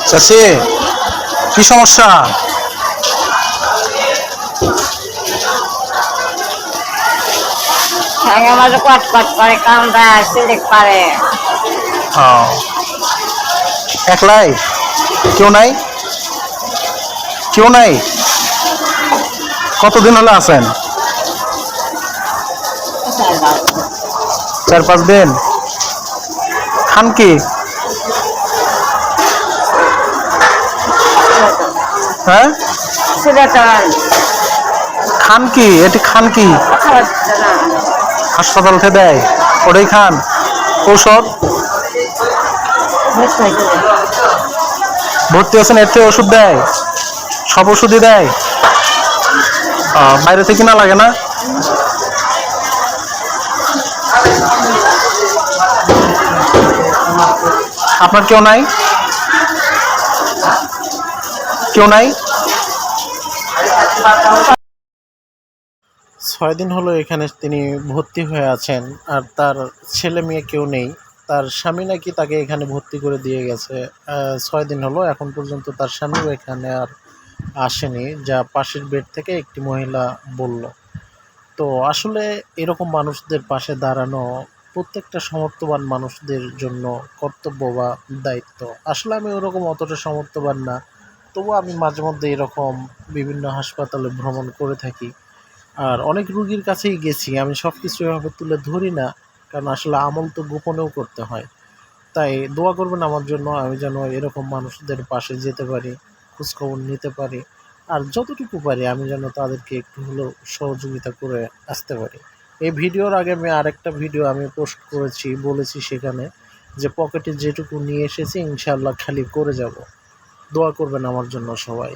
চাচি কি সমস্যা? ঠ্যাঙের মাঝে কটকট করে কামড়ায় সিলিক পারে। একলাই? কেউ নাই? কেউ নাই? কতদিন হলো আছেন? 4-5 দিন। খান কি? হ্যাঁ, সিলেটন খান কি? এটি খান কি? কথা হচ্ছে না। হাসপাতাল থেকে দেয়, ওটাই খান। ঔষধ ভর্তি আছেন, এর থেকে ওষুধ দেয়? সব ওষুধই দেয়? বাইরে থেকে না লাগে না? আপনার কেউ নাই? কেউ নাই? 6 দিন হলো এখানে তিনি ভর্তি হয়ে আছেন, আর তার ছেলে মেয়ে কেউ নেই। তার স্বামী নাকি তাকে এখানে ভর্তি করে দিয়ে গেছে। 6 দিন হলো, এখন পর্যন্ত তার স্বামীও এখানে আর আসেনি, যা পাশের বেড থেকে একটি মহিলা বলল। তো আসলে এরকম মানুষদের পাশে দাঁড়ানো প্রত্যেকটা সমর্থবান মানুষদের জন্য কর্তব্য বা দায়িত্ব। আসলে আমি ওরকম অতটা সমর্থবান না, তবুও আমি মাঝে মধ্যে এরকম বিভিন্ন হাসপাতালে ভ্রমণ করে থাকি। আর অনেক রুগীর কাছেই গেছি, আমি সব কিছু এভাবে তুলে ধরি না, কারণ আসলে আমল তো গোপনেও করতে হয়। তাই দোয়া করবেন আমার জন্য, আমি যেন এরকম মানুষদের পাশে যেতে পারি, খোঁজখবর নিতে পারি, আর যতটুকু পারি আমি যেন তাদেরকে একটু হলেও সহযোগিতা করে আসতে পারি। এই ভিডিওর আগে আমি আরেকটা ভিডিও আমি পোস্ট করেছি, বলেছি সেখানে যে পকেটে যেটুকু নিয়ে এসেছি ইনশাআল্লাহ খালি করে যাব। দোয়া করবেন আমার জন্য সবাই।